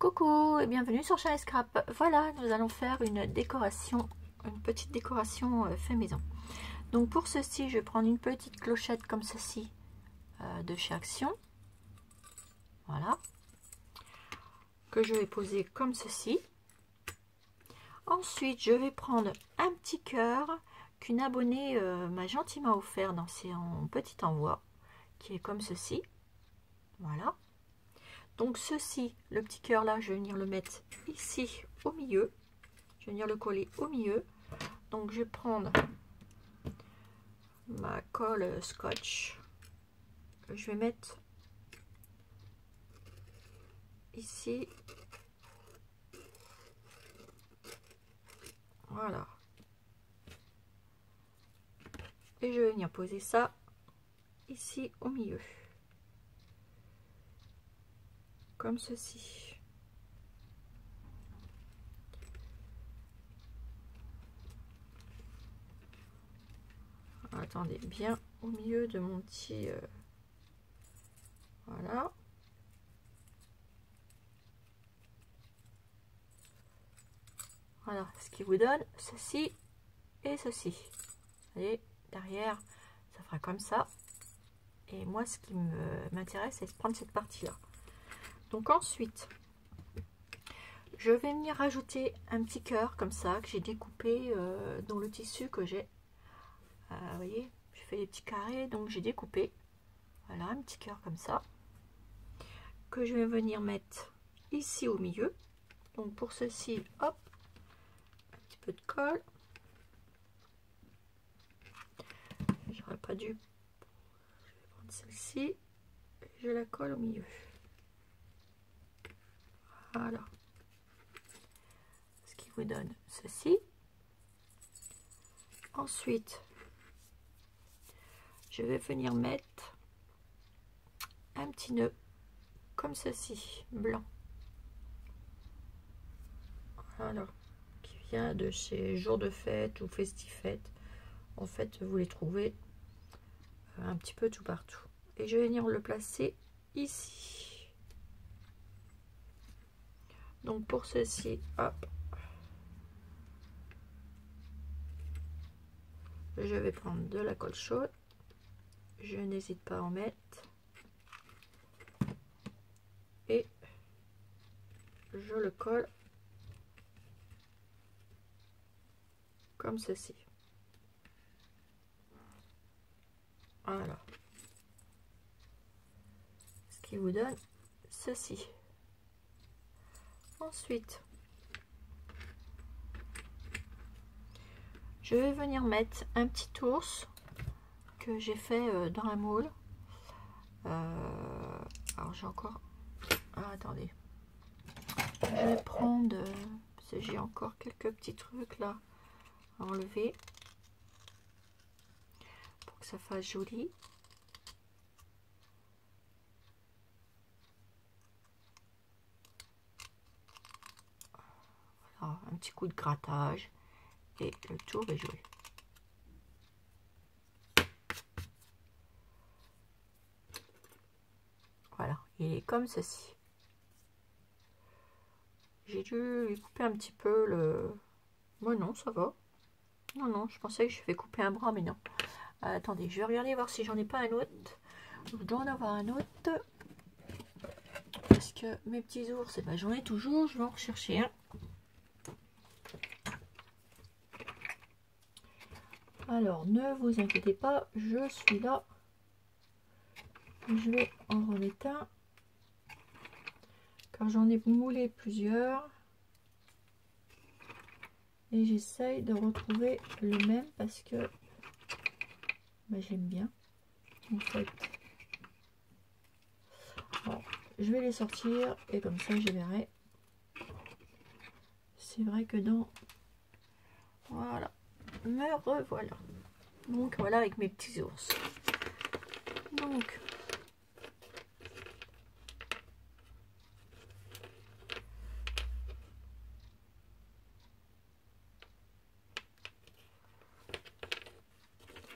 Coucou et bienvenue sur Shine Scrap. Voilà, nous allons faire une décoration, une petite décoration fait maison. Donc pour ceci, je vais prendre une petite clochette comme ceci de chez Action. Voilà. Que je vais poser comme ceci. Ensuite, je vais prendre un petit cœur qu'une abonnée m'a gentiment offert dans son petit envoi, qui est comme ceci. Voilà. Donc ceci, le petit cœur là, je vais venir le mettre ici au milieu. Je vais venir le coller au milieu. Donc je vais prendre ma colle scotch. Je vais mettre ici. Voilà. Et je vais venir poser ça ici au milieu. Comme ceci. Attendez, bien au milieu de mon petit... voilà. Voilà, ce qui vous donne ceci et ceci. Vous voyez, derrière, ça fera comme ça. Et moi, ce qui m'intéresse, c'est de prendre cette partie-là. Donc ensuite, je vais venir rajouter un petit cœur comme ça, que j'ai découpé dans le tissu que j'ai. Vous voyez, je fais des petits carrés, donc j'ai découpé. Voilà, un petit cœur comme ça. Que je vais venir mettre ici au milieu. Donc pour ceci, hop, un petit peu de colle. J'aurais pas dû. Je vais prendre celle-ci. Je la colle au milieu. Voilà. Ce qui vous donne ceci. Ensuite, je vais venir mettre un petit nœud comme ceci, blanc. Voilà. Qui vient de chez Jour de Fête ou Festifette. En fait, vous les trouvez un petit peu tout partout. Et je vais venir le placer ici. Donc pour ceci, hop, je vais prendre de la colle chaude. Je n'hésite pas à en mettre. Et je le colle comme ceci. Voilà. Ce qui vous donne ceci. Ensuite, je vais venir mettre un petit ours que j'ai fait dans un moule. Alors j'ai encore... Ah, attendez. Je vais prendre... parce que j'ai encore quelques petits trucs là à enlever. Pour que ça fasse joli. Voilà, un petit coup de grattage. Et le tour est joué. Voilà, il est comme ceci. J'ai dû lui couper un petit peu le... Moi non, ça va. Non, non, je pensais que je vais couper un bras, mais non. Attendez, je vais regarder voir si j'en ai pas un autre. Je dois en avoir un autre. Parce que mes petits ours, eh ben, j'en ai toujours. Je vais en rechercher un. Alors, ne vous inquiétez pas, je suis là. Je vais en remettre un. Car j'en ai moulé plusieurs. Et j'essaye de retrouver le même parce que ben, j'aime bien. En fait, bon, je vais les sortir et comme ça je verrai. C'est vrai que dans... Voilà, me revoilà. Donc voilà avec mes petits ours. Donc...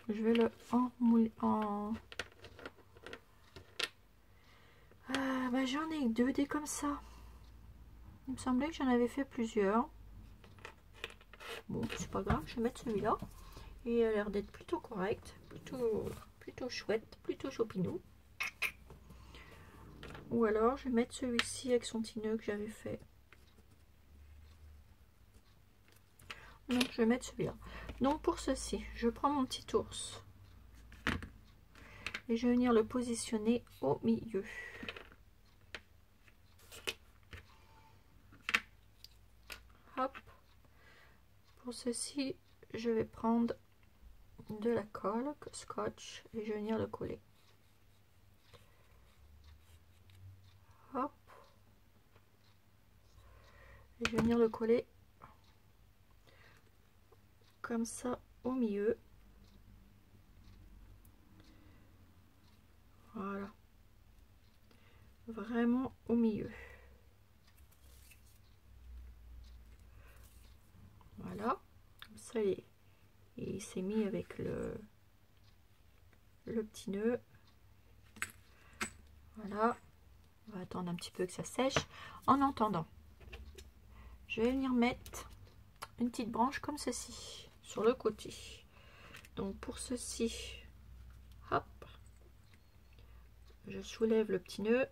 je vais le enmouler en... Ah, bah, j'en ai deux des comme ça. Il me semblait que j'en avais fait plusieurs. Bon, c'est pas grave, je vais mettre celui-là. Et il a l'air d'être plutôt correct, plutôt chouette, plutôt chopinou. Ou alors, je vais mettre celui-ci avec son petit nœud que j'avais fait. Donc, je vais mettre celui-là. Donc, pour ceci, je prends mon petit ours. Et je vais venir le positionner au milieu. Hop. Pour ceci, je vais prendre de la colle, scotch, et je vais venir le coller. Hop. Et je vais venir le coller comme ça au milieu. Voilà. Vraiment au milieu. Voilà. Comme ça, il s'est mis avec le petit nœud. Voilà. On va attendre un petit peu que ça sèche. En attendant, je vais venir mettre une petite branche comme ceci sur le côté. Donc pour ceci, hop, je soulève le petit nœud.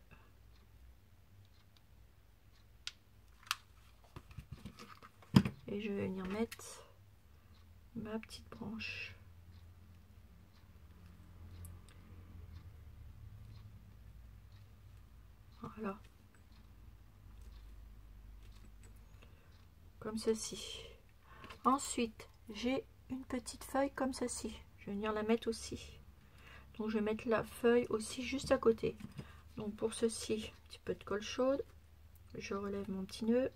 Et je vais venir mettre ma petite branche. Voilà. Comme ceci. Ensuite, j'ai une petite feuille comme ceci. Je vais venir la mettre aussi. Donc je vais mettre la feuille aussi juste à côté. Donc pour ceci, un petit peu de colle chaude. Je relève mon petit nœud.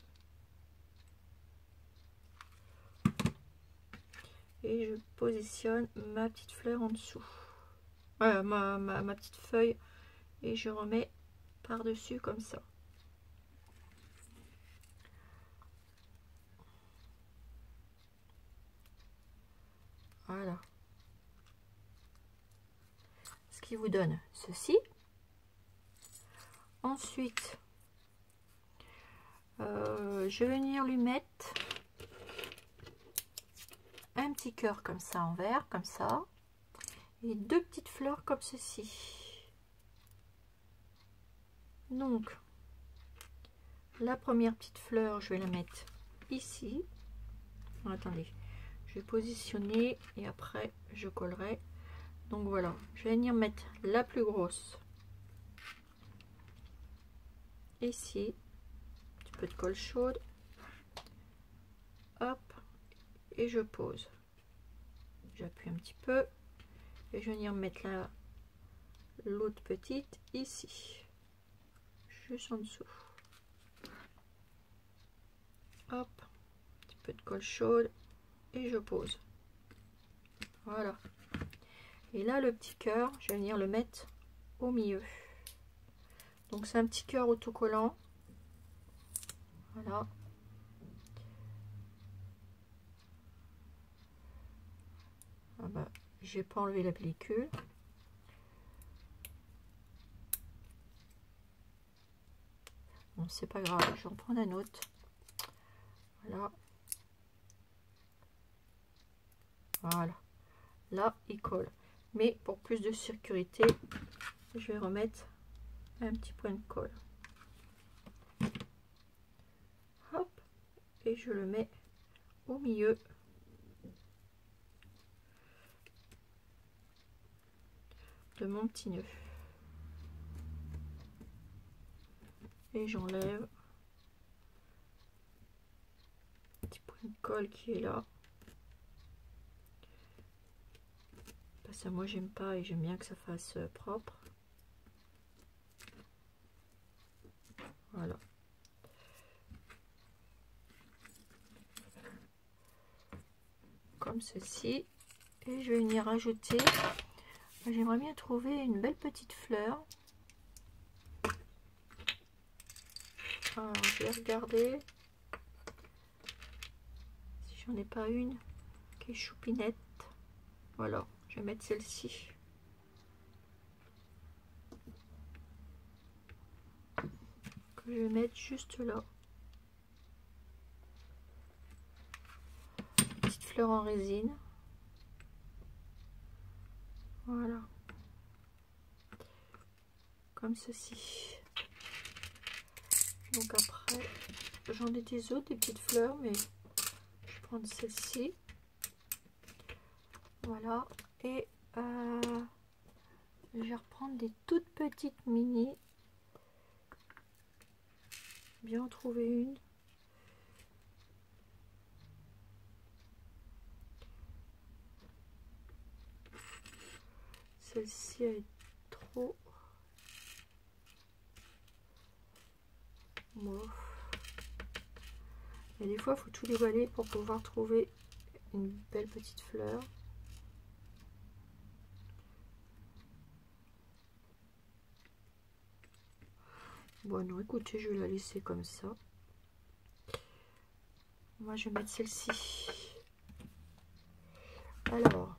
Et je positionne ma petite fleur en dessous. Ma petite feuille. Et je remets par-dessus comme ça. Voilà. Ce qui vous donne ceci. Ensuite, je vais venir lui mettre un petit cœur comme ça en vert, comme ça. Et deux petites fleurs comme ceci. Donc, la première petite fleur, je vais la mettre ici. Non, attendez, je vais positionner et après je collerai. Donc voilà, je vais venir mettre la plus grosse ici. Un petit peu de colle chaude. Hop, et je pose. J'appuie un petit peu et je vais venir mettre l'autre petite ici, juste en dessous. Hop, un petit peu de colle chaude et je pose. Voilà. Et là, le petit cœur, je vais venir le mettre au milieu. Donc c'est un petit cœur autocollant. Voilà. Ah bah, j'ai pas enlevé la pellicule. Bon, c'est pas grave, je vais en prendre un autre. Voilà. Voilà. Là, il colle. Mais pour plus de sécurité, je vais remettre un petit point de colle. Hop. Et je le mets au milieu. De mon petit nœud. Et j'enlève un petit point de colle qui est là. Parce que moi j'aime pas et j'aime bien que ça fasse propre. Voilà. Comme ceci. Et je vais venir rajouter. J'aimerais bien trouver une belle petite fleur. Alors je vais regarder si j'en ai pas une qui est choupinette. Voilà, je vais mettre celle-ci. Que je vais mettre juste là. fleurs en résine. Voilà. Comme ceci. Donc après, j'en ai des autres, des petites fleurs, mais je vais prendre celle-ci. Voilà. Et je vais reprendre des toutes petites mini. Bien en trouver une. Celle-ci, elle est trop mauve. Et des fois, il faut tout déballer pour pouvoir trouver une belle petite fleur. Bon, non, écoutez, je vais la laisser comme ça. Moi, je vais mettre celle-ci. Alors,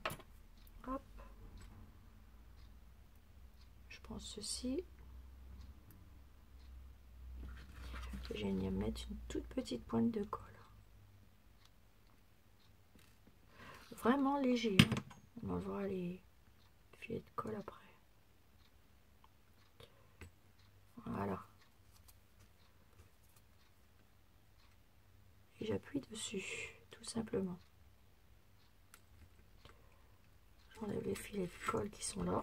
hop. Je prends ceci. Je vais y mettre une toute petite pointe de colle. Vraiment léger. Hein. On enlèvera les filets de colle après. Voilà. Et j'appuie dessus, tout simplement. J'enlève les filets de colle qui sont là.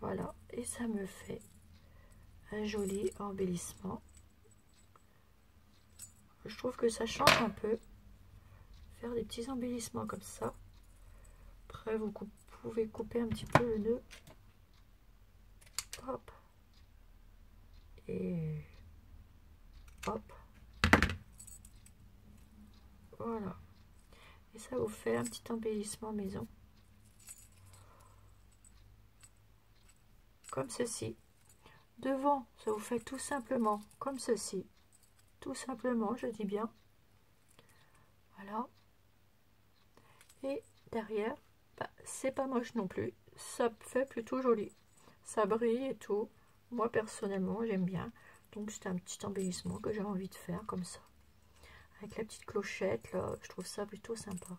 Voilà, et ça me fait un joli embellissement. Je trouve que ça change un peu. Faire des petits embellissements comme ça. Après, vous pouvez couper un petit peu le nœud. Hop. Et hop. Voilà. Et ça vous fait un petit embellissement maison. Comme ceci. Devant, ça vous fait tout simplement comme ceci. Tout simplement, je dis bien. Voilà. Et derrière, bah, c'est pas moche non plus. Ça fait plutôt joli. Ça brille et tout. Moi, personnellement, j'aime bien. Donc, c'est un petit embellissement que j'ai envie de faire comme ça. Avec la petite clochette, là, je trouve ça plutôt sympa.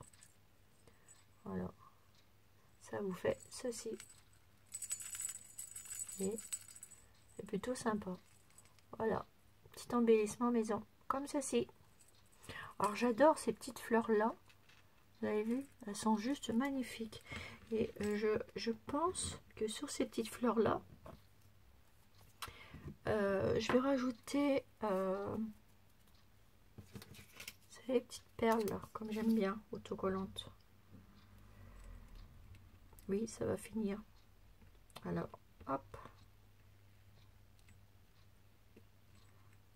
Voilà. Ça vous fait ceci. Et c'est plutôt sympa. Voilà. Petit embellissement maison. Comme ceci. Alors, j'adore ces petites fleurs-là. Vous avez vu? Elles sont juste magnifiques. Et je pense que sur ces petites fleurs-là, je vais rajouter ces petites perles là, comme j'aime bien, autocollantes. Oui, ça va finir. Alors, hop.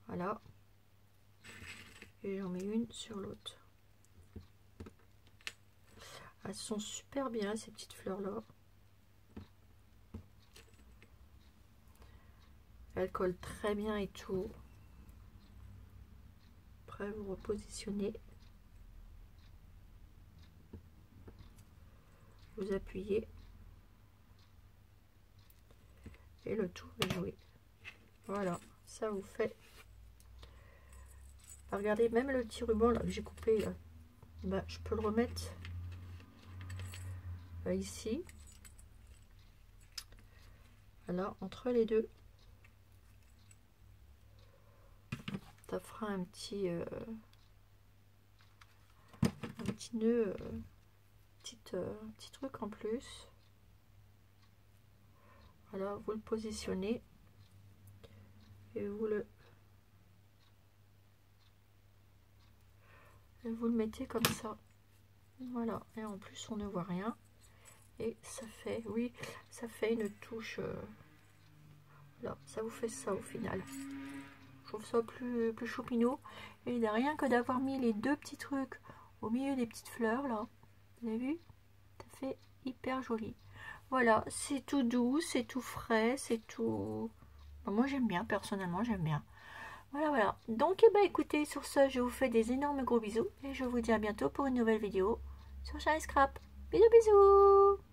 Voilà. Et j'en mets une sur l'autre. Elles sont super bien, ces petites fleurs-là. Elles collent très bien et tout. Après, vous repositionnez. Vous appuyez. Et le tour est joué. Voilà, ça vous fait. Regardez, même le petit ruban là que j'ai coupé, là, bah, je peux le remettre là, ici. Voilà, entre les deux. Ça fera un petit nœud, petit truc en plus. Voilà, vous le positionnez et vous le mettez comme ça. Voilà, et en plus on ne voit rien. Et ça fait, oui, ça fait une touche. Là, ça vous fait ça au final. Je trouve ça plus choupinou. Et rien que d'avoir mis les deux petits trucs au milieu des petites fleurs là, vous avez vu, ça fait hyper joli. Voilà, c'est tout doux, c'est tout frais, c'est tout. Bon, moi j'aime bien, personnellement j'aime bien. Voilà, voilà. Donc, eh ben, écoutez, sur ce, je vous fais des énormes gros bisous et je vous dis à bientôt pour une nouvelle vidéo sur Shiny Scrap. Bisous, bisous.